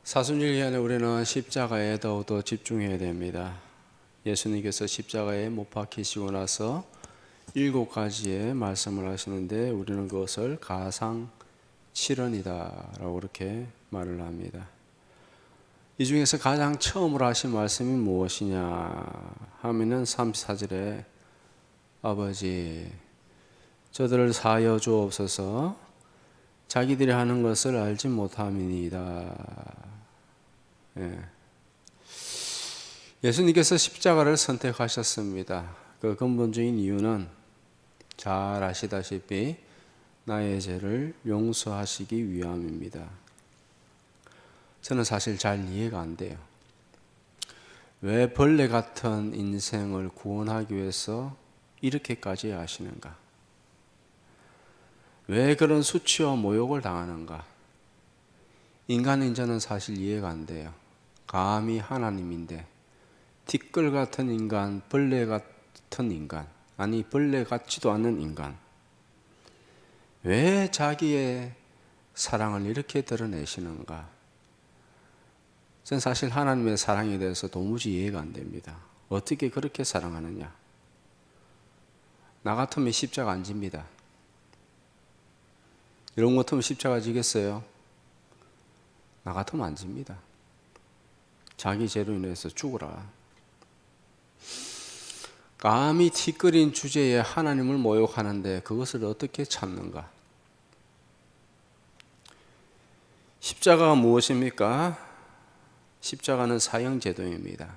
사순절기에는 우리는 십자가에 더욱더 집중해야 됩니다. 예수님께서 십자가에 못 박히시고 나서 7가지의 말씀을 하시는데 우리는 그것을 가상칠언이다 라고 그렇게 말을 합니다. 이 중에서 가장 처음으로 하신 말씀이 무엇이냐 하면은 34절에 아버지 저들을 사하여 주옵소서 자기들이 하는 것을 알지 못함이니이다. 예수님께서 십자가를 선택하셨습니다. 그 근본적인 이유는 잘 아시다시피 나의 죄를 용서하시기 위함입니다. 저는 사실 잘 이해가 안 돼요. 왜 벌레 같은 인생을 구원하기 위해서 이렇게까지 하시는가? 왜 그런 수치와 모욕을 당하는가? 인간인 저는 사실 이해가 안 돼요. 감히 하나님인데 티끌 같은 인간, 벌레 같은 인간, 아니 벌레 같지도 않은 인간, 왜 자기의 사랑을 이렇게 드러내시는가? 전 사실 하나님의 사랑에 대해서 도무지 이해가 안 됩니다. 어떻게 그렇게 사랑하느냐? 나 같으면 십자가 안 집니다. 이런 것 같으면 십자가 지겠어요? 나 같으면 안 집니다. 자기 죄로 인해서 죽으라. 감히 티끌인 주제에 하나님을 모욕하는데 그것을 어떻게 참는가? 십자가가 무엇입니까? 십자가는 사형제도입니다.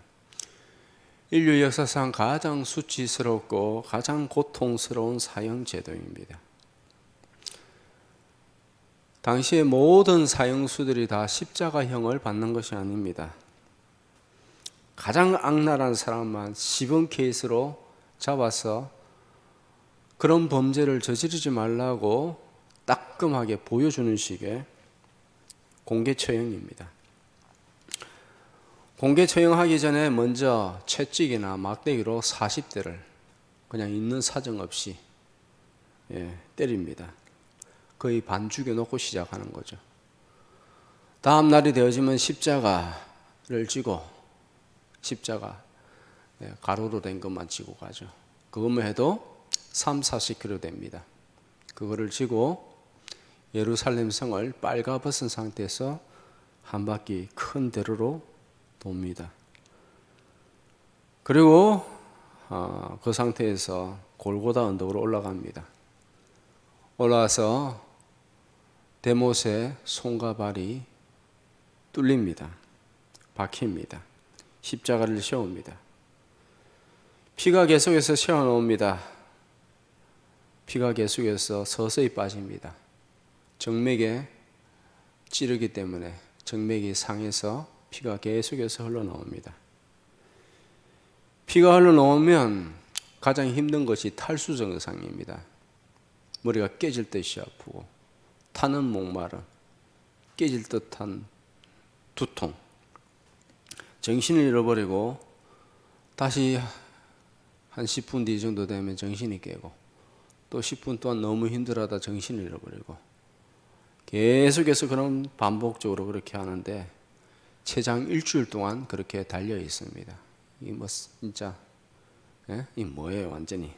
인류 역사상 가장 수치스럽고 가장 고통스러운 사형제도입니다. 당시의 모든 사형수들이 다 십자가형을 받는 것이 아닙니다. 가장 악랄한 사람만 시범 케이스로 잡아서 그런 범죄를 저지르지 말라고 따끔하게 보여주는 식의 공개 처형입니다. 공개 처형하기 전에 먼저 채찍이나 막대기로 40대를 그냥 있는 사정 없이 때립니다. 거의 반 죽여놓고 시작하는 거죠. 다음 날이 되어지면 십자가를 지고 십자가 가로로 된 것만 지고 가죠. 그것만 해도 30-40km 됩니다. 그거를 지고 예루살렘 성을 빨가벗은 상태에서 한 바퀴 큰 대로로 돕니다. 그리고 그 상태에서 골고다 언덕으로 올라갑니다. 올라와서 대못의 손과 발이 뚫립니다. 박힙니다. 십자가를 세웁니다. 피가 계속해서 새어나옵니다. 피가 계속해서 서서히 빠집니다. 정맥에 찌르기 때문에 정맥이 상해서 피가 계속해서 흘러나옵니다. 피가 흘러나오면 가장 힘든 것이 탈수 증상입니다. 머리가 깨질 듯이 아프고 타는 목마름, 깨질 듯한 두통, 정신을 잃어버리고 다시 한 10분 뒤 정도 되면 정신이 깨고 또 10분 동안 너무 힘들어하다 정신을 잃어버리고 계속해서 그런 반복적으로 그렇게 하는데 최장 일주일 동안 그렇게 달려 있습니다. 이 뭐 진짜 이 뭐예요 완전히.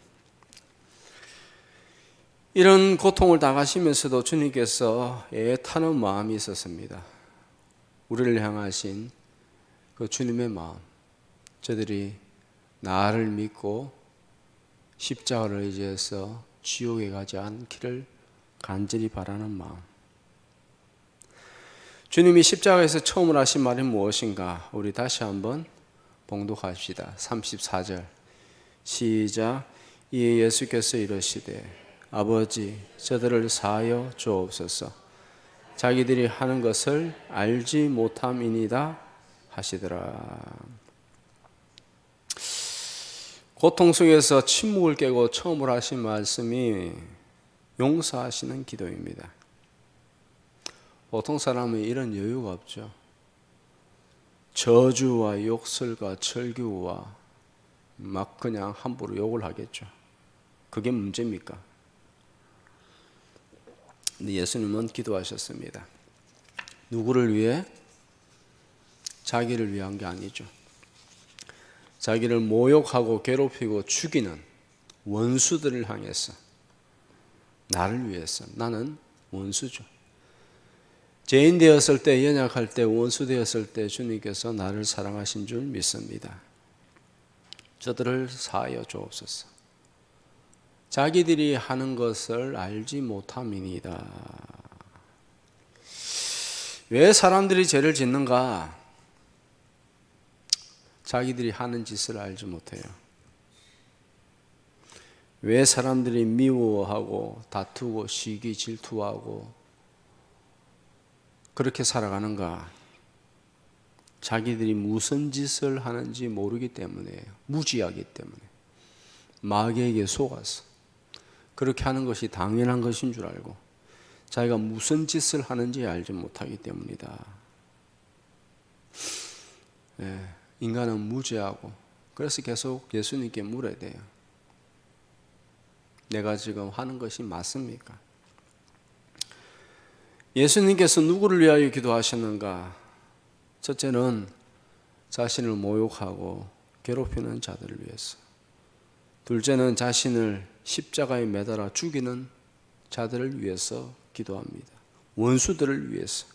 이런 고통을 당하시면서도 주님께서 애타는 마음이 있었습니다. 우리를 향하신 그 주님의 마음, 저들이 나를 믿고 십자가를 의지해서 지옥에 가지 않기를 간절히 바라는 마음. 주님이 십자가에서 처음으로 하신 말이 무엇인가? 우리 다시 한번 봉독합시다. 34절 시작. 이에 예수께서 이르시되 아버지 저들을 사하여 주옵소서 자기들이 하는 것을 알지 못함이니이다 하시더라. 고통 속에서 침묵을 깨고 처음으로 하신 말씀이 용서하시는 기도입니다. 보통 사람은 이런 여유가 없죠. 저주와 욕설과 철교와 막 그냥 함부로 욕을 하겠죠. 그게 문제입니까? 근데 예수님은 기도하셨습니다. 누구를 위해? 자기를 위한 게 아니죠. 자기를 모욕하고 괴롭히고 죽이는 원수들을 향해서 나를 위해서 나는 원수죠. 죄인 되었을 때, 연약할 때, 원수 되었을 때 주님께서 나를 사랑하신 줄 믿습니다. 저들을 사하여 주옵소서. 자기들이 하는 것을 알지 못함이니이다. 왜 사람들이 죄를 짓는가? 자기들이 하는 짓을 알지 못해요. 왜 사람들이 미워하고 다투고 시기 질투하고 그렇게 살아가는가? 자기들이 무슨 짓을 하는지 모르기 때문이에요. 무지하기 때문에. 마귀에게 속아서 그렇게 하는 것이 당연한 것인 줄 알고 자기가 무슨 짓을 하는지 알지 못하기 때문이다. 인간은 무지하고 그래서 계속 예수님께 물어야 돼요. 내가 지금 하는 것이 맞습니까? 예수님께서 누구를 위하여 기도하셨는가? 첫째는 자신을 모욕하고 괴롭히는 자들을 위해서. 둘째는 자신을 십자가에 매달아 죽이는 자들을 위해서 기도합니다. 원수들을 위해서.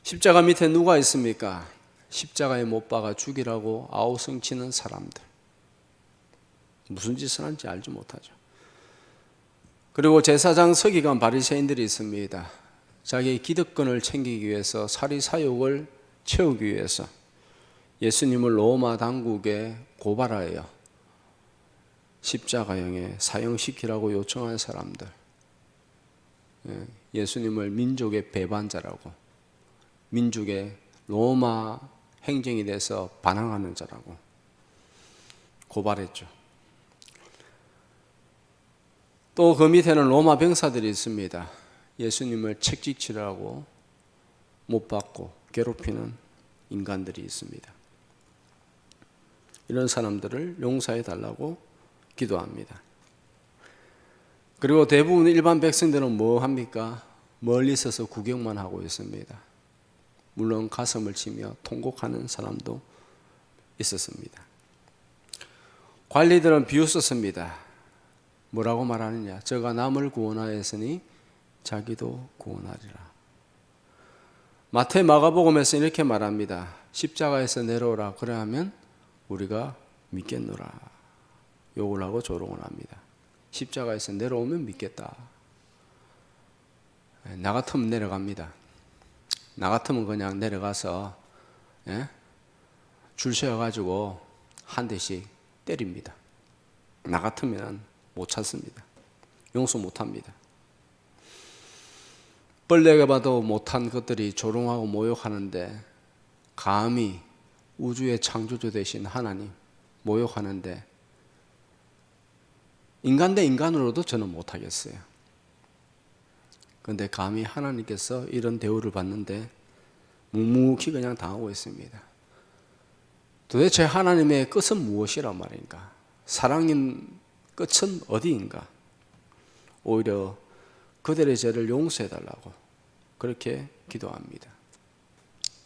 십자가 밑에 누가 있습니까? 십자가에 못 박아 죽이라고 아우성치는 사람들. 무슨 짓을 하는지 알지 못하죠. 그리고 제사장, 서기관, 바리새인들이 있습니다. 자기의 기득권을 챙기기 위해서 사리사욕을 채우기 위해서 예수님을 로마 당국에 고발하여 십자가형에 사형시키라고 요청한 사람들. 예수님을 민족의 배반자라고, 민족의 로마 행정에 대해서 반항하는 자라고 고발했죠. 또 그 밑에는 로마 병사들이 있습니다. 예수님을 책찍질하고 못 박고 괴롭히는 인간들이 있습니다. 이런 사람들을 용서해 달라고 기도합니다. 그리고 대부분 일반 백성들은 뭐 합니까? 멀리 서서 구경만 하고 있습니다. 물론 가슴을 치며 통곡하는 사람도 있었습니다. 관리들은 비웃었습니다. 뭐라고 말하느냐? 저가 남을 구원하였으니 자기도 구원하리라. 마태, 마가복음에서 이렇게 말합니다. 십자가에서 내려오라. 그래하면 우리가 믿겠노라. 욕을 하고 조롱을 합니다. 십자가에서 내려오면 믿겠다. 나 같으면 내려갑니다. 나 같으면 그냥 내려가서 줄 세워가지고 한 대씩 때립니다. 나 같으면 못 찾습니다. 용서 못합니다. 벌레가 봐도 못한 것들이 조롱하고 모욕하는데 감히 우주의 창조주 되신 하나님 모욕하는데 인간 대 인간으로도 저는 못하겠어요. 그런데 감히 하나님께서 이런 대우를 받는데 묵묵히 그냥 당하고 있습니다. 도대체 하나님의 끝은 무엇이란 말인가? 사랑의 끝은 어디인가? 오히려 그들의 죄를 용서해달라고 그렇게 기도합니다.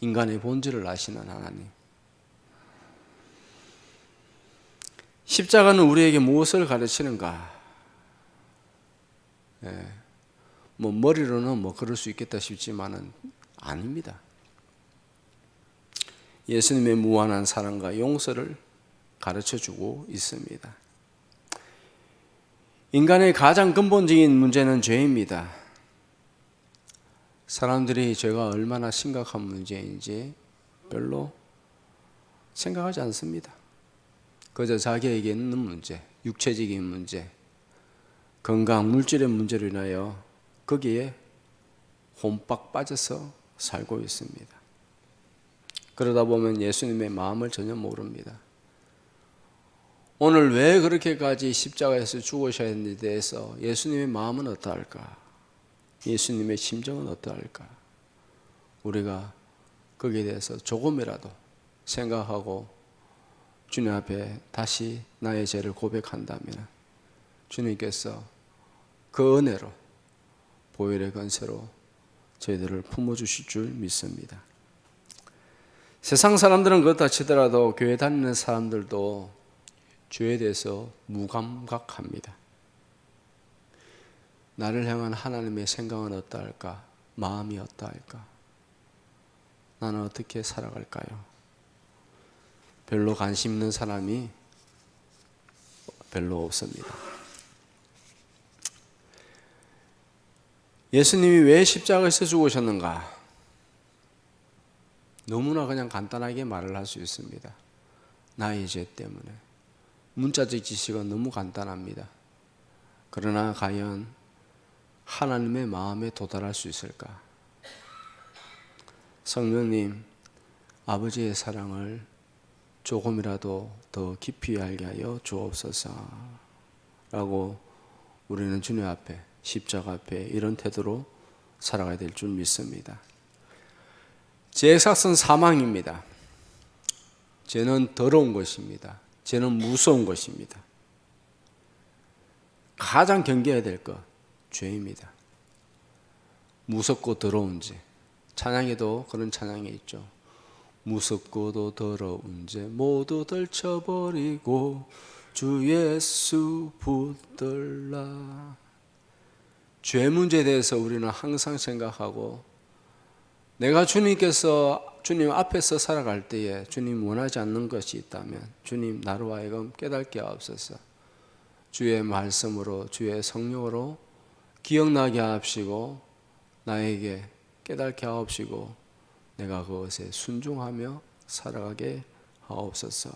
인간의 본질을 아시는 하나님. 십자가는 우리에게 무엇을 가르치는가? 뭐 머리로는 뭐 그럴 수 있겠다 싶지만은 아닙니다. 예수님의 무한한 사랑과 용서를 가르쳐주고 있습니다. 인간의 가장 근본적인 문제는 죄입니다. 사람들이 죄가 얼마나 심각한 문제인지 별로 생각하지 않습니다. 그저 자기에게 있는 문제, 육체적인 문제, 건강, 물질의 문제로 인하여 거기에 혼빡 빠져서 살고 있습니다. 그러다 보면 예수님의 마음을 전혀 모릅니다. 오늘 왜 그렇게까지 십자가에서 죽으셔야 했는지에 대해서 예수님의 마음은 어떠할까? 예수님의 심정은 어떠할까? 우리가 거기에 대해서 조금이라도 생각하고 주님 앞에 다시 나의 죄를 고백한다면 주님께서 그 은혜로 보혈의 건세로 저희들을 품어주실 줄 믿습니다. 세상 사람들은 그렇다 치더라도 교회 다니는 사람들도 죄에 대해서 무감각합니다. 나를 향한 하나님의 생각은 어떠할까? 마음이 어떠할까? 나는 어떻게 살아갈까요? 별로 관심 있는 사람이 별로 없습니다. 예수님이 왜 십자가에서 죽으셨는가? 너무나 그냥 간단하게 말을 할 수 있습니다. 나의 죄 때문에. 문자적 지식은 너무 간단합니다. 그러나 과연 하나님의 마음에 도달할 수 있을까? 성령님, 아버지의 사랑을 조금이라도 더 깊이 알게 하여 주옵소서 라고 우리는 주님 앞에, 십자가 앞에 이런 태도로 살아가야 될 줄 믿습니다. 죄의 삭은 사망입니다. 죄는 더러운 것입니다. 죄는 무서운 것입니다. 가장 경계해야 될 것, 죄입니다. 무섭고 더러운 죄. 찬양에도 그런 찬양이 있죠. 무섭고도 더러운 죄 모두 덜쳐버리고 주 예수 붙들라. 죄 문제에 대해서 우리는 항상 생각하고, 내가 주님 앞에서 살아갈 때에 주님 원하지 않는 것이 있다면 주님 나로 하여금 깨닫게 하옵소서. 주의 말씀으로, 주의 성령으로 기억나게 하옵시고 나에게 깨닫게 하옵시고 내가 그것에 순종하며 살아가게 하옵소서.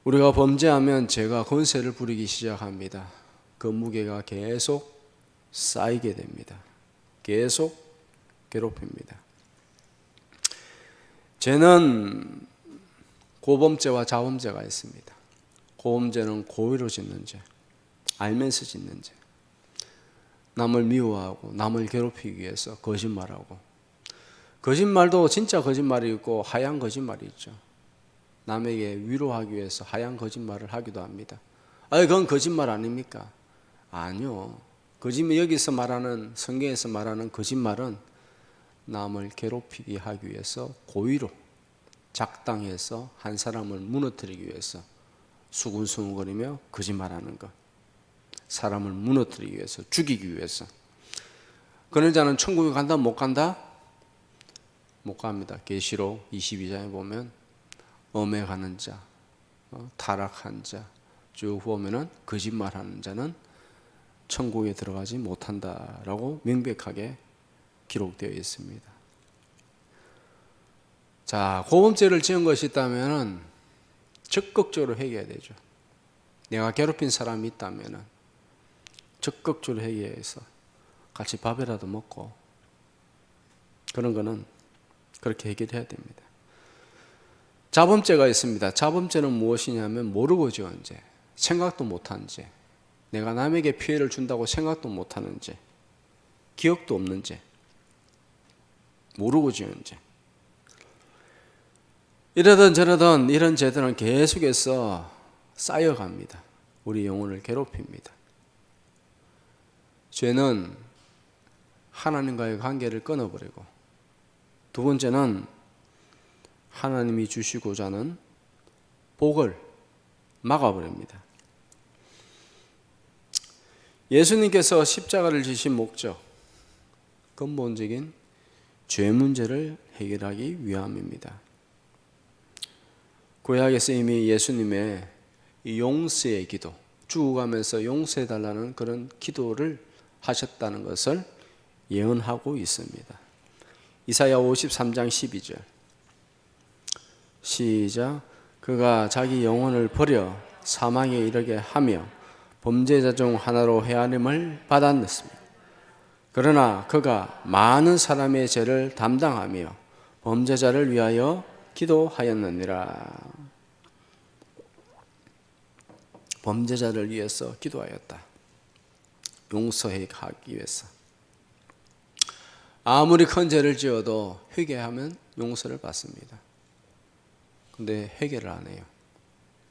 우리가 범죄하면 죄가 권세를 부리기 시작합니다. 그 무게가 계속 쌓이게 됩니다. 계속 괴롭힙니다. 죄는 고범죄와 자범죄가 있습니다. 고범죄는 고의로 짓는 죄, 알면서 짓는 죄. 남을 미워하고 남을 괴롭히기 위해서 거짓말하고, 거짓말도 진짜 거짓말이 있고 하얀 거짓말이 있죠. 남에게 위로하기 위해서 하얀 거짓말을 하기도 합니다. 그건 거짓말 아닙니까? 아니요. 거짓말, 여기서 말하는, 성경에서 말하는 거짓말은 남을 괴롭히게 하기 위해서 고의로 작당해서 한 사람을 무너뜨리기 위해서 수군수군거리며 거짓말하는 것. 사람을 무너뜨리기 위해서, 죽이기 위해서. 그런 자는 천국에 간다? 못 간다? 못 갑니다. 계시록 22장에 보면 엄에 가는 자, 타락한 자 쭉 보면은 거짓말하는 자는 천국에 들어가지 못한다라고 명백하게 기록되어 있습니다. 자, 고범죄를 지은 것이 있다면 적극적으로 해결해야 되죠. 내가 괴롭힌 사람이 있다면 적극적으로 해결해서 같이 밥이라도 먹고, 그런 거는 그렇게 해결해야 됩니다. 자범죄가 있습니다. 자범죄는 무엇이냐면 모르고 지은 죄, 생각도 못한 죄, 내가 남에게 피해를 준다고 생각도 못하는 죄, 기억도 없는 죄, 모르고 지은 죄. 이러던 저러던 이런 죄들은 계속해서 쌓여갑니다. 우리 영혼을 괴롭힙니다. 죄는 하나님과의 관계를 끊어버리고, 두 번째는 하나님이 주시고자 하는 복을 막아버립니다. 예수님께서 십자가를 지신 목적, 근본적인 죄 문제를 해결하기 위함입니다. 구약에서 이미 예수님의 용서의 기도, 죽어가면서 용서해달라는 그런 기도를 하셨다는 것을 예언하고 있습니다. 이사야 53장 12절 시작. 그가 자기 영혼을 버려 사망에 이르게 하며 범죄자 중 하나로 헤아림을 받았습니다. 그러나 그가 많은 사람의 죄를 담당하며 범죄자를 위하여 기도하였느니라. 범죄자를 위해서 기도하였다. 용서하기 위해서. 아무리 큰 죄를 지어도 회개하면 용서를 받습니다. 근데 회개를 안 해요.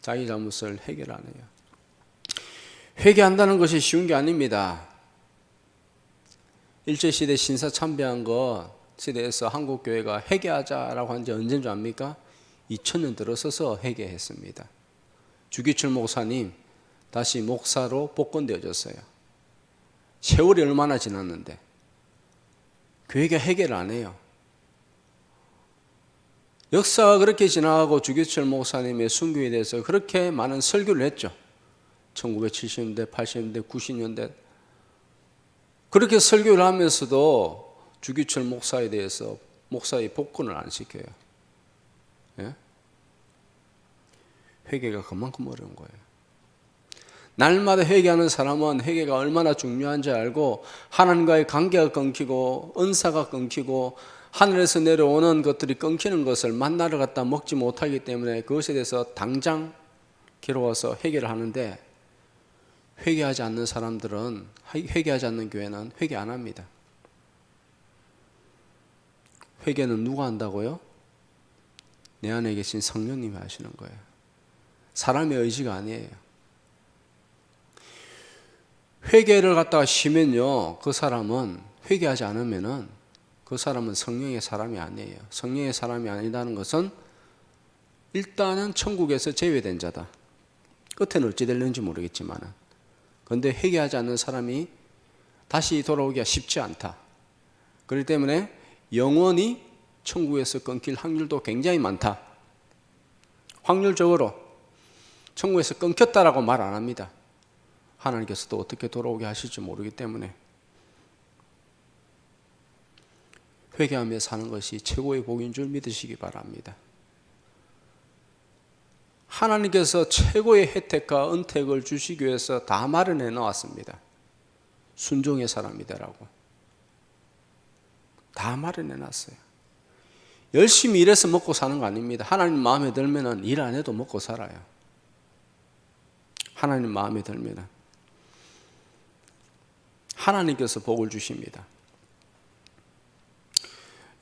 자기 잘못을 해결 안 해요. 회개한다는 것이 쉬운 게 아닙니다. 일제시대 신사 참배한 거 대해서 한국 교회가 회개하자라고 한 지 언제인 줄 압니까? 2000년 들어서서 회개했습니다. 주기철 목사님 다시 목사로 복권되어졌어요. 세월이 얼마나 지났는데 교회가 회개를 안 해요. 역사가 그렇게 지나가고 주기철 목사님의 순교에 대해서 그렇게 많은 설교를 했죠. 1970년대, 80년대, 90년대 그렇게 설교를 하면서도 주기철 목사에 대해서 목사의 복권을 안 시켜요. 예? 회개가 그만큼 어려운 거예요. 날마다 회개하는 사람은 회개가 얼마나 중요한지 알고 하나님과의 관계가 끊기고 은사가 끊기고 하늘에서 내려오는 것들이 끊기는 것을 만나러 갔다 먹지 못하기 때문에 그것에 대해서 당장 괴로워서 회개를 하는데 회개하지 않는 사람들은, 회개하지 않는 교회는 회개 안 합니다. 회개는 누가 한다고요? 내 안에 계신 성령님이 하시는 거예요. 사람의 의지가 아니에요. 회개를 갖다가 쉬면요, 그 사람은 회개하지 않으면은 그 사람은 성령의 사람이 아니에요. 성령의 사람이 아니다는 것은 일단은 천국에서 제외된 자다. 끝에는 어찌 될는지 모르겠지만, 그런데 회개하지 않는 사람이 다시 돌아오기가 쉽지 않다. 그렇기 때문에 영원히 천국에서 끊길 확률도 굉장히 많다. 확률적으로 천국에서 끊겼다라고 말 안 합니다. 하나님께서도 어떻게 돌아오게 하실지 모르기 때문에 회개하며 사는 것이 최고의 복인 줄 믿으시기 바랍니다. 하나님께서 최고의 혜택과 은택을 주시기 위해서 다 마련해 놓았습니다. 순종의 사람이 되라고. 다 마련해 놨어요. 열심히 일해서 먹고 사는 거 아닙니다. 하나님 마음에 들면 일 안 해도 먹고 살아요. 하나님 마음에 들면 하나님께서 복을 주십니다.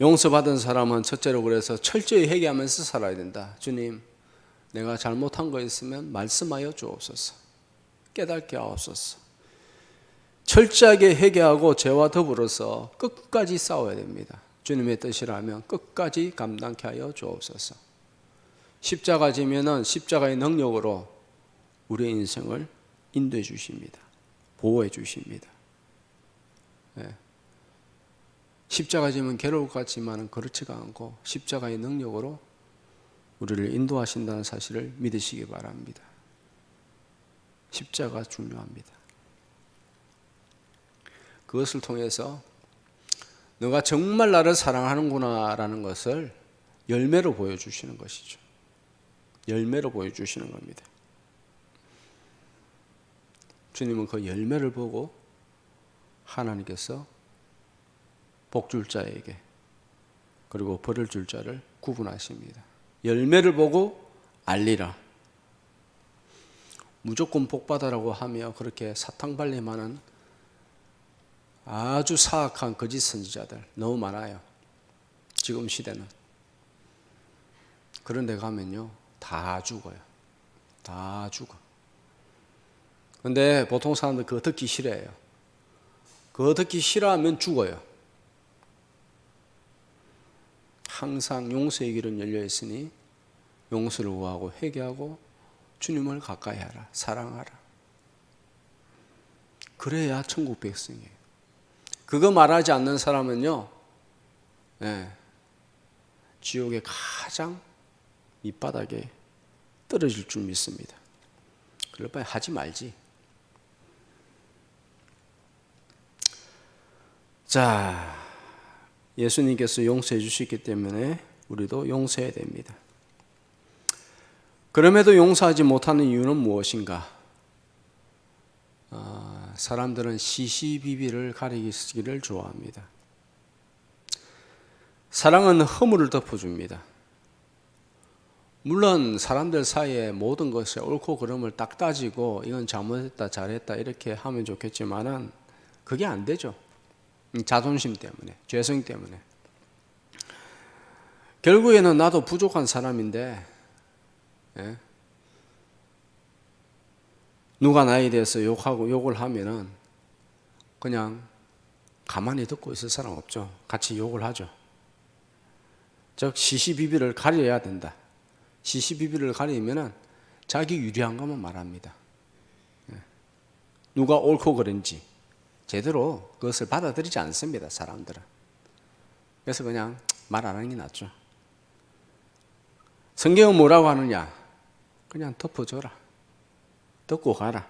용서받은 사람은 첫째로 그래서 철저히 회개하면서 살아야 된다. 주님, 내가 잘못한 거 있으면 말씀하여 주옵소서. 깨닫게 하옵소서. 철저하게 회개하고 죄와 더불어서 끝까지 싸워야 됩니다. 주님의 뜻이라면 끝까지 감당케 하여 주옵소서. 십자가 지면은 십자가의 능력으로 우리의 인생을 인도해 주십니다. 보호해 주십니다. 네. 십자가 지면 괴로울 것 같지만 그렇지가 않고 십자가의 능력으로 우리를 인도하신다는 사실을 믿으시기 바랍니다. 십자가 중요합니다. 그것을 통해서 너가 정말 나를 사랑하는구나 라는 것을 열매로 보여주시는 것이죠. 열매로 보여주시는 겁니다. 주님은 그 열매를 보고 하나님께서 복 줄 자에게 그리고 벌을 줄 자를 구분하십니다. 열매를 보고 알리라. 무조건 복받아라고 하며 그렇게 사탕발림하는 아주 사악한 거짓 선지자들 너무 많아요. 지금 시대는. 그런 데 가면요 다 죽어요. 다 죽어. 근데 보통 사람들 그거 듣기 싫어해요. 그거 듣기 싫어하면 죽어요. 항상 용서의 길은 열려 있으니 용서를 구하고 회개하고 주님을 가까이 하라. 사랑하라. 그래야 천국 백성이에요. 그거 말하지 않는 사람은요, 지옥의 가장 밑바닥에 떨어질 줄 믿습니다. 그럴 바에 하지 말지. 자, 예수님께서 용서해 주셨기 때문에 우리도 용서해야 됩니다. 그럼에도 용서하지 못하는 이유는 무엇인가? 사람들은 시시비비를 가리키기를 좋아합니다. 사랑은 허물을 덮어줍니다. 물론 사람들 사이에 모든 것이 옳고 그름을 딱 따지고 이건 잘못했다 잘했다 이렇게 하면 좋겠지만은 그게 안 되죠. 자존심 때문에, 죄성 때문에. 결국에는 나도 부족한 사람인데 누가 나에 대해서 욕을 하면은 그냥 가만히 듣고 있을 사람 없죠. 같이 욕을 하죠. 즉 시시비비를 가려야 된다. 시시비비를 가리면은 자기 유리한 것만 말합니다. 누가 옳고 그른지 제대로 그것을 받아들이지 않습니다, 사람들은. 그래서 그냥 말 안 하는 게 낫죠. 성경은 뭐라고 하느냐? 그냥 덮어줘라. 덮고 가라.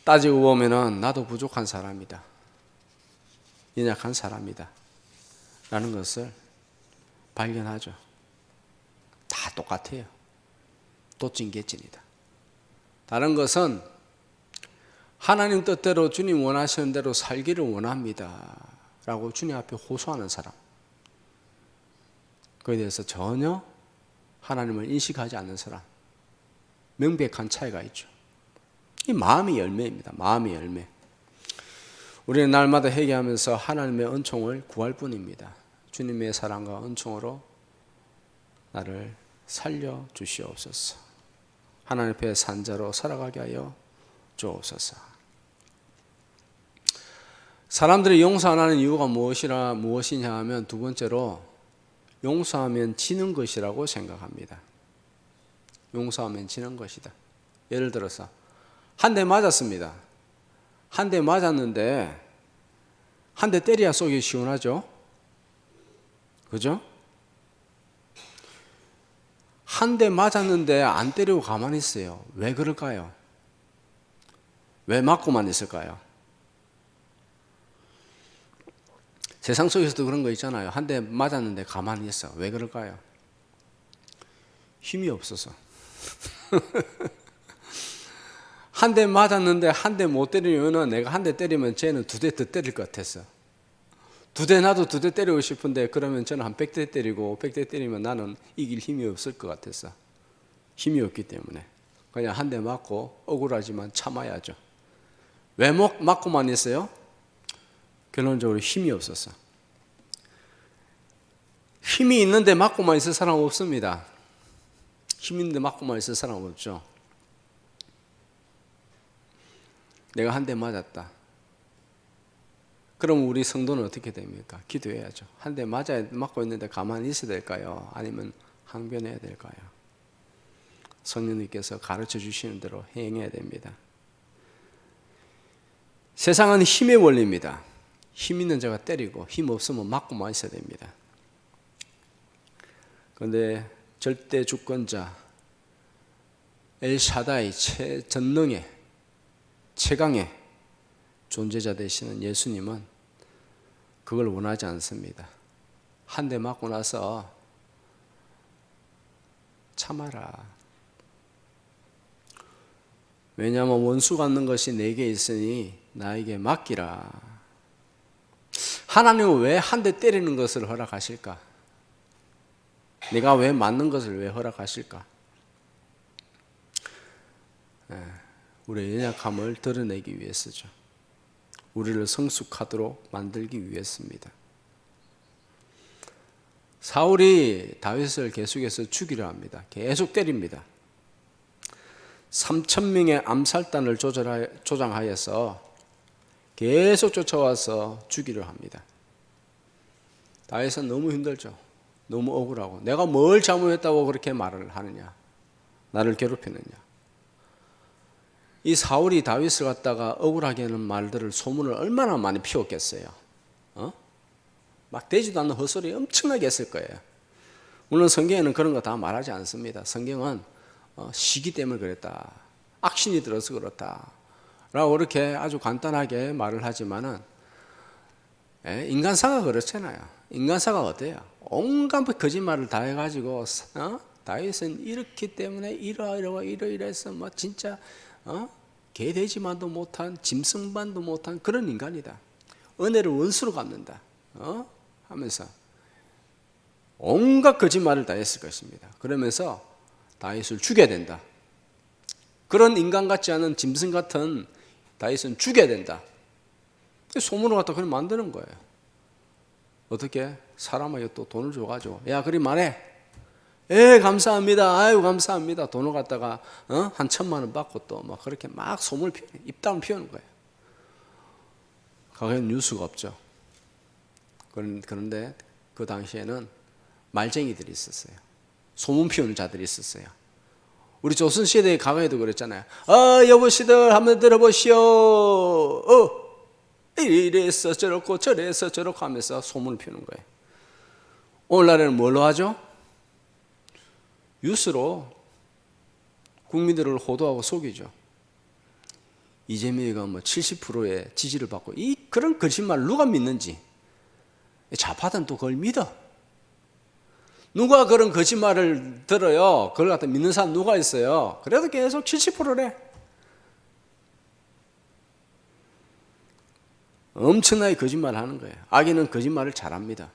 따지고 보면은 나도 부족한 사람이다. 연약한 사람이다. 라는 것을 발견하죠. 다 똑같아요. 도찐개찐이다. 다른 것은 하나님 뜻대로 주님 원하시는 대로 살기를 원합니다. 라고 주님 앞에 호소하는 사람. 그에 대해서 전혀 하나님을 인식하지 않는 사람. 명백한 차이가 있죠. 이 마음의 열매입니다. 마음의 열매. 우리는 날마다 회개하면서 하나님의 은총을 구할 뿐입니다. 주님의 사랑과 은총으로 나를 살려 주시옵소서. 하나님 앞에 산자로 살아가게 하여 주옵소서. 사람들이 용서 안 하는 이유가 무엇이냐 하면 두 번째로 용서하면 지는 것이라고 생각합니다. 용서하면 지는 것이다. 예를 들어서 한 대 맞았습니다. 한 대 맞았는데 한 대 때려야 속이 시원하죠? 그죠? 한 대 맞았는데 안 때리고 가만히 있어요. 왜 그럴까요? 왜 맞고만 있을까요? 세상 속에서도 그런 거 있잖아요. 한 대 맞았는데 가만히 있어. 왜 그럴까요? 힘이 없어서. 한 대 맞았는데 한 대 못 때리면 내가 한 대 때리면 쟤는 두 대 더 때릴 것 같았어. 두 대 나도 두 대 때리고 싶은데 그러면 저는 한 100대 때리고 100대 때리면 나는 이길 힘이 없을 것 같았어. 힘이 없기 때문에 그냥 한 대 맞고 억울하지만 참아야죠. 왜 맞고만 있어요? 결론적으로 힘이 없었어. 힘이 있는데 맞고만 있을 사람 없습니다. 힘 있는데 맞고만 있을 사람 없죠. 내가 한 대 맞았다. 그럼 우리 성도는 어떻게 됩니까? 기도해야죠. 한 대 맞고 있는데 가만히 있어야 될까요? 아니면 항변해야 될까요? 성령님께서 가르쳐 주시는 대로 행해야 됩니다. 세상은 힘의 원리입니다. 힘 있는 자가 때리고 힘 없으면 맞고만 있어야 됩니다. 그런데 절대 주권자 엘샤다이 최전능의 최강의 존재자 되시는 예수님은 그걸 원하지 않습니다. 한 대 맞고 나서 참아라. 왜냐하면 원수 갚는 것이 내게 있으니 나에게 맡기라. 하나님은 왜 한 대 때리는 것을 허락하실까? 내가 왜 맞는 것을 왜 허락하실까? 우리의 연약함을 드러내기 위해서죠. 우리를 성숙하도록 만들기 위해서입니다. 사울이 다윗을 계속해서 죽이려 합니다. 계속 때립니다. 3,000명의 암살단을 조장하여서 계속 쫓아와서 죽이려 합니다. 다윗은 너무 힘들죠. 너무 억울하고 내가 뭘 잘못했다고 그렇게 말을 하느냐, 나를 괴롭히느냐. 이 사울이 다윗을 갖다가 억울하게 하는 말들을 소문을 얼마나 많이 피웠겠어요. 막 되지도 않는 헛소리 엄청나게 했을 거예요. 물론 성경에는 그런 거 다 말하지 않습니다. 성경은 시기 때문에 그랬다, 악신이 들어서 그렇다 라고 그렇게 아주 간단하게 말을 하지만은 인간사가 그렇잖아요. 인간사가 어때요? 온갖 거짓말을 다 해가지고 다윗은 이렇기 때문에 이러이러해서 뭐 진짜 개돼지만도 못한 짐승만도 못한 그런 인간이다. 은혜를 원수로 갚는다. 하면서 온갖 거짓말을 다 했을 것입니다. 그러면서 다윗을 죽여야 된다. 그런 인간 같지 않은 짐승 같은 다윗은 죽여야 된다. 소문을 갖다 그냥 만드는 거예요. 어떻게? 사람에게 또 돈을 줘가지고 야 그리 말해. 감사합니다. 아유 감사합니다. 돈을 갖다가 한 1,000만 원 받고 또 막 그렇게 막 소문을 입담을 피우는 거예요. 과거에는 뉴스가 없죠. 그런데 그 당시에는 말쟁이들이 있었어요. 소문 피우는 자들이 있었어요. 우리 조선시대의 과거에도 그랬잖아요. 여보시들 한번 들어보시오. 이래서 저렇고 저래서 저렇고 하면서 소문을 피우는 거예요. 오늘날에는 뭘로 하죠? 뉴스로 국민들을 호도하고 속이죠. 이재명이가 70%의 지지를 받고 그런 거짓말 누가 믿는지. 좌파들은 또 그걸 믿어. 누가 그런 거짓말을 들어요? 그걸 갖다 믿는 사람 누가 있어요? 그래도 계속 70%래. 엄청나게 거짓말을 하는 거예요. 악인은 거짓말을 잘합니다.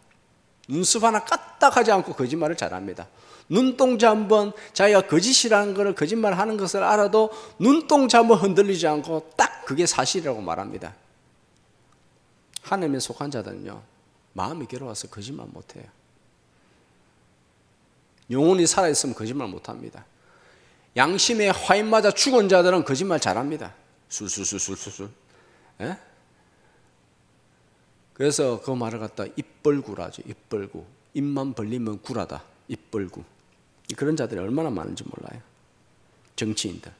눈썹 하나 까딱하지 않고 거짓말을 잘합니다. 눈동자 한번 자기가 거짓이라는 것을 거짓말하는 것을 알아도 눈동자 한번 흔들리지 않고 딱 그게 사실이라고 말합니다. 하나님에 속한 자들은요, 마음이 괴로워서 거짓말 못해요. 영혼이 살아있으면 거짓말 못합니다. 양심에 화인 맞아 죽은 자들은 거짓말 잘합니다. 술술술술술. 예? 그래서 그 말을 갖다 입벌구라죠. 입벌구. 입만 벌리면 구라다. 입벌구. 그런 자들이 얼마나 많은지 몰라요. 정치인들.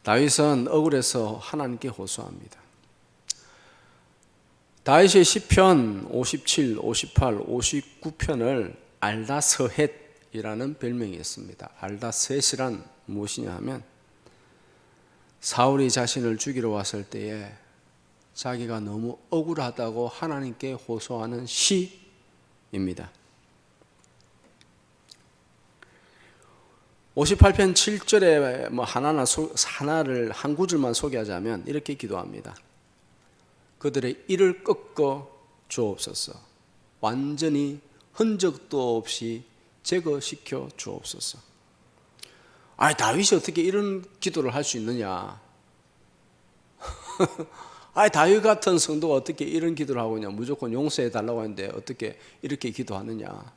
다윗은 억울해서 하나님께 호소합니다. 다윗의 시편 57, 58, 59편을 알다서헷이라는 별명이 있습니다. 알다서헷이란 무엇이냐 하면 사울이 자신을 죽이러 왔을 때에 자기가 너무 억울하다고 하나님께 호소하는 시입니다. 58편 7절에 하나를 한 구절만 소개하자면 이렇게 기도합니다. 그들의 이를 꺾어 주옵소서. 완전히 흔적도 없이 제거시켜 주옵소서. 다윗이 어떻게 이런 기도를 할 수 있느냐? 다윗 같은 성도가 어떻게 이런 기도를 하고 있냐? 무조건 용서해 달라고 하는데 어떻게 이렇게 기도하느냐?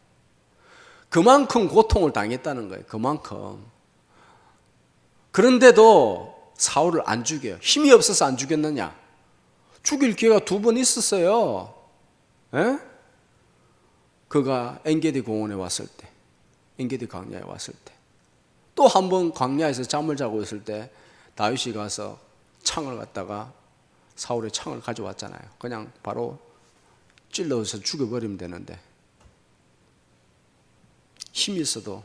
그만큼 고통을 당했다는 거예요. 그만큼. 그런데도 사울을 안 죽여요. 힘이 없어서 안 죽였느냐? 죽일 기회가 2번 있었어요. 에? 그가 엔게디 공원에 왔을 때, 엔게디 광야에 왔을 때, 또 한 번 광야에서 잠을 자고 있을 때 다윗이 가서 창을 갖다가 사울의 창을 가져왔잖아요. 그냥 바로 찔러서 죽여버리면 되는데 힘이 있어도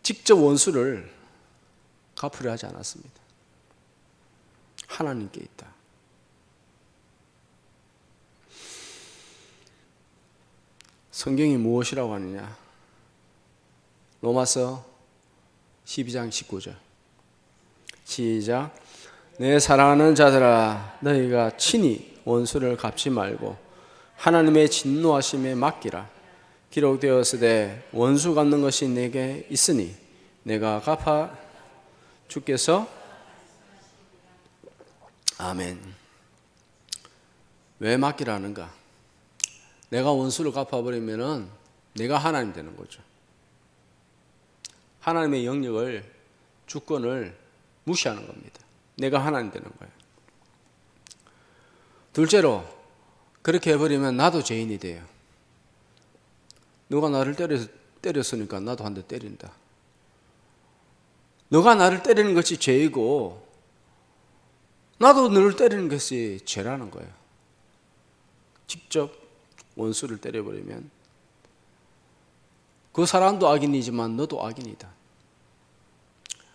직접 원수를 갚으려 하지 않았습니다. 하나님께 있다. 성경이 무엇이라고 하느냐? 로마서 12장 19절 시작. 내 사랑하는 자들아 너희가 친히 원수를 갚지 말고 하나님의 진노하심에 맡기라. 기록되었으되 원수 갚는 것이 내게 있으니 내가 갚아 주께서. 아멘. 왜 맡기라는가? 내가 원수를 갚아버리면은 내가 하나님 되는 거죠. 하나님의 영역을, 주권을 무시하는 겁니다. 내가 하나님 되는 거예요. 둘째로, 그렇게 해버리면 나도 죄인이 돼요. 누가 나를 때렸으니까 나도 한 대 때린다. 너가 나를 때리는 것이 죄이고 나도 너를 때리는 것이 죄라는 거예요. 직접 원수를 때려버리면 그 사람도 악인이지만 너도 악인이다.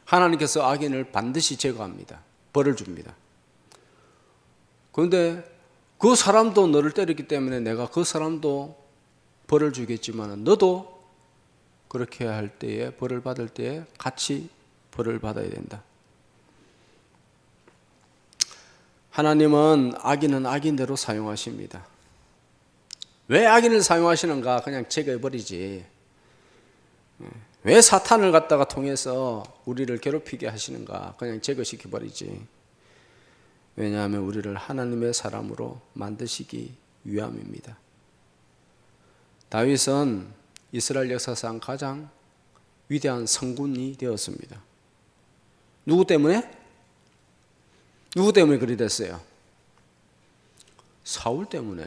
하나님께서 악인을 반드시 제거합니다. 벌을 줍니다. 그런데 그 사람도 너를 때렸기 때문에 내가 그 사람도 벌을 주겠지만 너도 그렇게 할 때에, 벌을 받을 때에 같이 벌을 받아야 된다. 하나님은 악인은 악인대로 사용하십니다. 왜 악인을 사용하시는가? 그냥 제거해버리지. 왜 사탄을 갖다가 통해서 우리를 괴롭히게 하시는가? 그냥 제거시켜버리지. 왜냐하면 우리를 하나님의 사람으로 만드시기 위함입니다. 다윗은 이스라엘 역사상 가장 위대한 성군이 되었습니다. 누구 때문에? 누구 때문에 그리 됐어요? 사울 때문에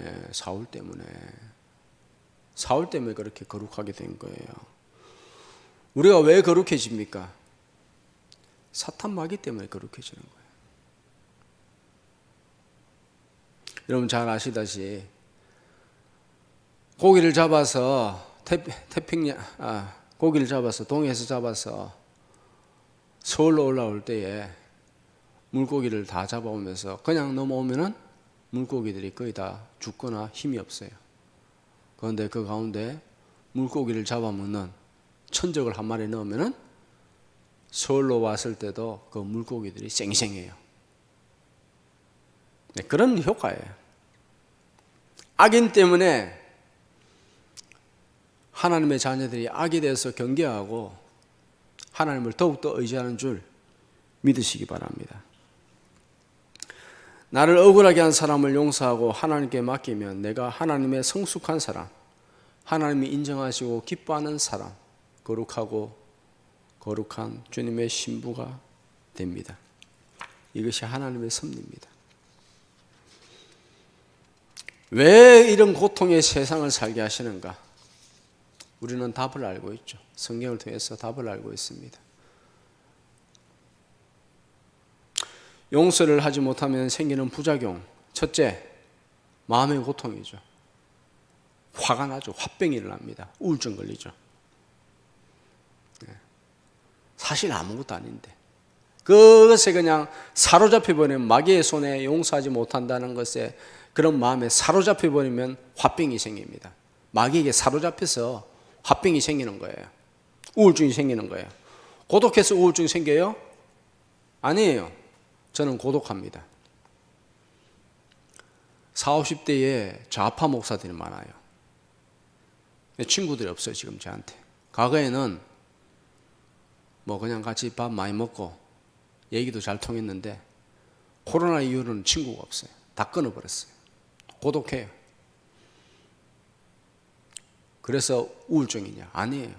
그렇게 거룩하게 된 거예요. 우리가 왜 거룩해집니까? 사탄 마귀 때문에 거룩해지는 거예요. 여러분 잘 아시다시피 고기를 잡아서 고기를 잡아서 동해에서 잡아서 서울로 올라올 때에 물고기를 다 잡아오면서 그냥 넘어오면은 물고기들이 거의 다 죽거나 힘이 없어요. 그런데 그 가운데 물고기를 잡아먹는 천적을 한 마리 넣으면은 서울로 왔을 때도 그 물고기들이 쌩쌩해요. 네, 그런 효과예요. 악인 때문에 하나님의 자녀들이 악에 대해서 경계하고 하나님을 더욱더 의지하는 줄 믿으시기 바랍니다. 나를 억울하게 한 사람을 용서하고 하나님께 맡기면 내가 하나님의 성숙한 사람, 하나님이 인정하시고 기뻐하는 사람, 거룩하고 거룩한 주님의 신부가 됩니다. 이것이 하나님의 섭리입니다. 왜 이런 고통의 세상을 살게 하시는가? 우리는 답을 알고 있죠. 성경을 통해서 답을 알고 있습니다. 용서를 하지 못하면 생기는 부작용. 첫째, 마음의 고통이죠. 화가 나죠. 화병이 일어납니다. 우울증 걸리죠. 사실 아무것도 아닌데 그것에 그냥 사로잡혀버리면 마귀의 손에 용서하지 못한다는 것에 그런 마음에 사로잡혀버리면 화병이 생깁니다. 마귀에게 사로잡혀서 화병이 생기는 거예요. 우울증이 생기는 거예요. 고독해서 우울증이 생겨요? 아니에요. 저는 고독합니다. 40, 50대에 좌파 목사들이 많아요. 친구들이 없어요 지금 저한테. 과거에는 뭐 그냥 같이 밥 많이 먹고 얘기도 잘 통했는데 코로나 이후로는 친구가 없어요. 다 끊어버렸어요. 고독해요. 그래서 우울증이냐? 아니에요.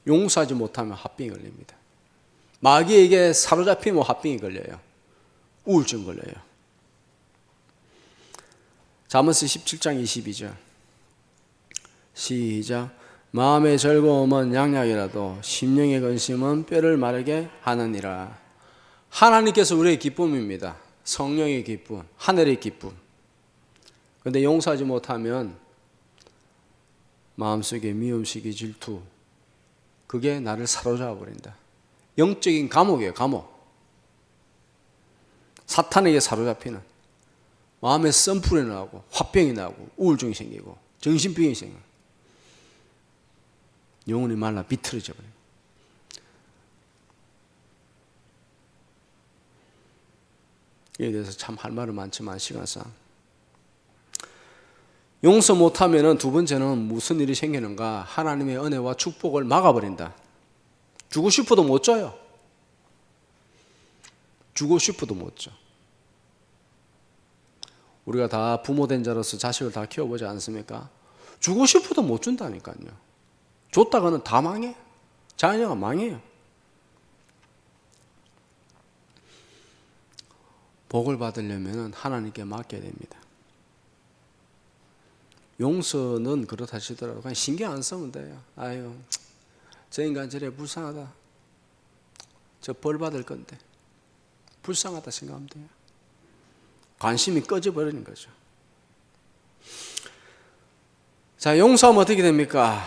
용서하지 못하면 화병이 걸립니다. 마귀에게 사로잡히면 화병이 걸려요. 우울증 걸려요. 잠언스 17장 22절 시작. 마음의 즐거움은 양약이라도 심령의 근심은 뼈를 마르게 하느니라. 하나님께서 우리의 기쁨입니다. 성령의 기쁨, 하늘의 기쁨. 그런데 용서하지 못하면 마음속에 미움시기 질투, 그게 나를 사로잡아 버린다. 영적인 감옥이에요. 감옥. 사탄에게 사로잡히는 마음에 썬풀이 나고 화병이 나고 우울증이 생기고 정신병이 생기고 영혼이 말라 비틀어져 버려요. 이에 대해서 참 할 말은 많지만 시간상 용서 못하면 두 번째는 무슨 일이 생기는가? 하나님의 은혜와 축복을 막아버린다. 주고 싶어도 못 줘요. 주고 싶어도 못 줘. 우리가 다 부모 된 자로서 자식을 다 키워보지 않습니까? 주고 싶어도 못 준다니까요. 줬다가는 다 망해. 자녀가 망해요. 복을 받으려면 하나님께 맡겨야 됩니다. 용서는 그렇다 치더라도 그냥 신경 안 쓰면 돼요. 아유, 저 인간 저래 불쌍하다. 저 벌 받을 건데. 불쌍하다 생각하면 돼요. 관심이 꺼져버리는 거죠. 자, 용서하면 어떻게 됩니까?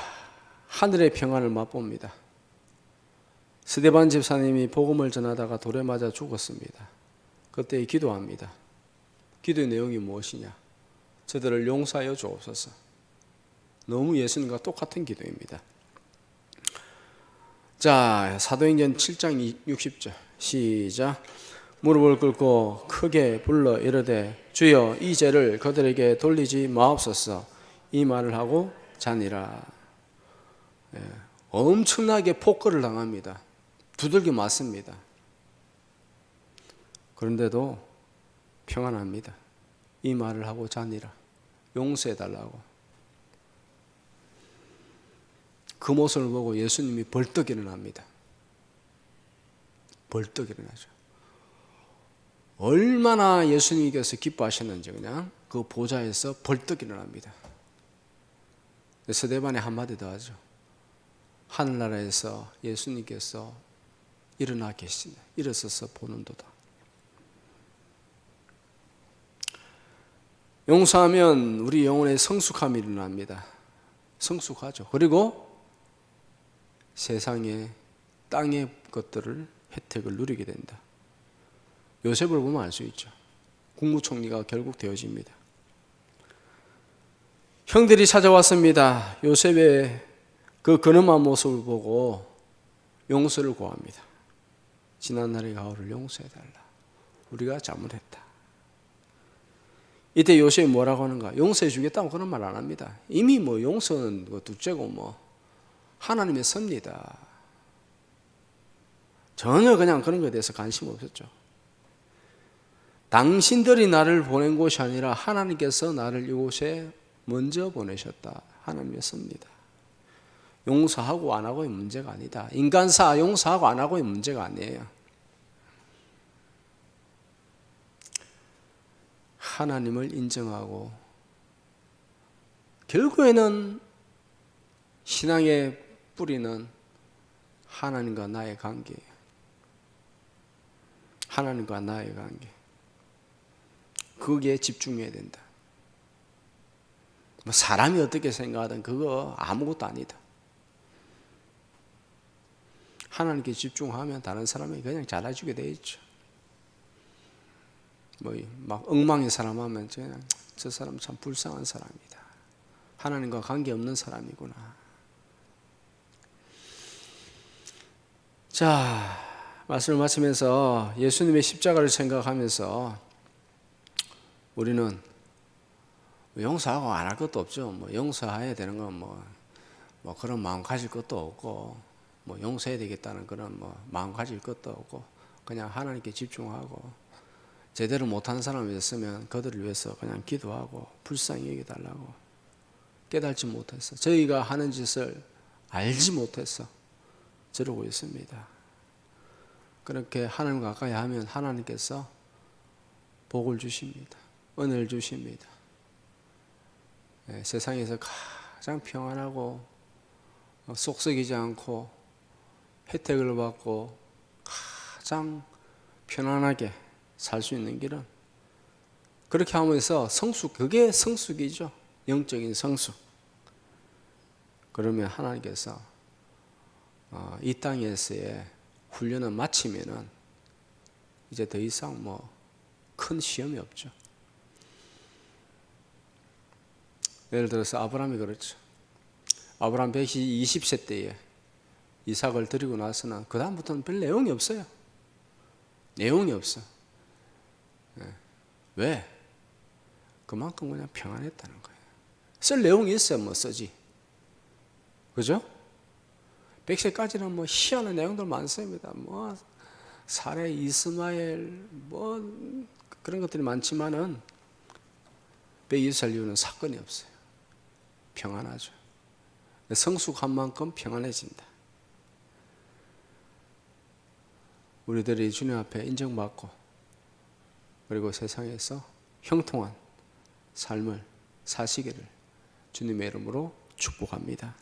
하늘의 평안을 맛봅니다. 스데반 집사님이 복음을 전하다가 돌에 맞아 죽었습니다. 그때 기도합니다. 기도의 내용이 무엇이냐? 저들을 용서하여 주옵소서. 너무 예수님과 똑같은 기도입니다. 자, 사도행전 7장 60절 시작. 무릎을 꿇고 크게 불러 이르되 주여 이 죄를 그들에게 돌리지 마옵소서. 이 말을 하고 자니라. 엄청나게 폭거를 당합니다. 두들겨 맞습니다. 그런데도 평안합니다. 이 말을 하고 자니라. 용서해달라고. 그 모습을 보고 예수님이 벌떡 일어납니다. 벌떡 일어나죠. 얼마나 예수님께서 기뻐하셨는지 그냥 그 보좌에서 벌떡 일어납니다. 스데반이 한마디 더 하죠. 하늘나라에서 예수님께서 일어나 계시네. 일어서서 보는도다. 용서하면 우리 영혼의 성숙함이 일어납니다. 성숙하죠. 그리고 세상의 땅의 것들을 혜택을 누리게 된다. 요셉을 보면 알 수 있죠. 국무총리가 결국 되어집니다. 형들이 찾아왔습니다. 요셉의 그 근엄한 모습을 보고 용서를 구합니다. 지난날의 가오를 용서해달라. 우리가 잘못했다. 이때 요셉이 뭐라고 하는가? 용서해 주겠다고 그런 말 안 합니다. 이미 뭐 용서는 둘째고 뭐 하나님의 섭니다. 전혀 그냥 그런 것에 대해서 관심 없었죠. 당신들이 나를 보낸 곳이 아니라 하나님께서 나를 이곳에 먼저 보내셨다. 하나님의 섭니다. 용서하고 안 하고의 문제가 아니다. 인간사 용서하고 안 하고의 문제가 아니에요. 하나님을 인정하고 결국에는 신앙의 뿌리는 하나님과 나의 관계예요. 하나님과 나의 관계. 거기에 집중해야 된다. 뭐 사람이 어떻게 생각하든 그거 아무것도 아니다. 하나님께 집중하면 다른 사람이 그냥 잘해주게 돼 있죠. 뭐 막 엉망인 사람 하면 그냥 저 사람 참 불쌍한 사람이다. 하나님과 관계없는 사람이구나. 자, 말씀을 마치면서 예수님의 십자가를 생각하면서 우리는 용서하고 안 할 것도 없죠. 뭐 용서해야 되는 건 뭐 그런 마음 가질 것도 없고, 뭐 용서해야 되겠다는 그런 뭐 마음 가질 것도 없고, 그냥 하나님께 집중하고, 제대로 못하는 사람이 있으면 그들을 위해서 그냥 기도하고 불쌍히 여겨달라고. 깨닫지 못해서 저희가 하는 짓을 알지 못해서 저러고 있습니다. 그렇게 하나님 가까이 하면 하나님께서 복을 주십니다. 은혜를 주십니다. 세상에서 가장 평안하고 속썩이지 않고 혜택을 받고 가장 편안하게 살 수 있는 길은 그렇게 하면서 성숙, 그게 성숙이죠. 영적인 성숙. 그러면 하나님께서 이 땅에서의 훈련을 마치면은 이제 더 이상 뭐 큰 시험이 없죠. 예를 들어서 아브라함이 그렇죠. 아브라함 120세 때에 이삭을 드리고 나서는 그 다음부터는 별 내용이 없어요. 내용이 없어. 왜? 그만큼 그냥 평안했다는 거예요. 쓸 내용이 있어야 뭐 쓰지. 그죠? 100세까지는 뭐 희한한 내용들 많습니다. 뭐 사례, 이스마엘, 뭐 그런 것들이 많지만은 120살 이후는 사건이 없어요. 평안하죠. 성숙한 만큼 평안해진다. 우리들이 주님 앞에 인정받고 그리고 세상에서 형통한 삶을 사시기를 주님의 이름으로 축복합니다.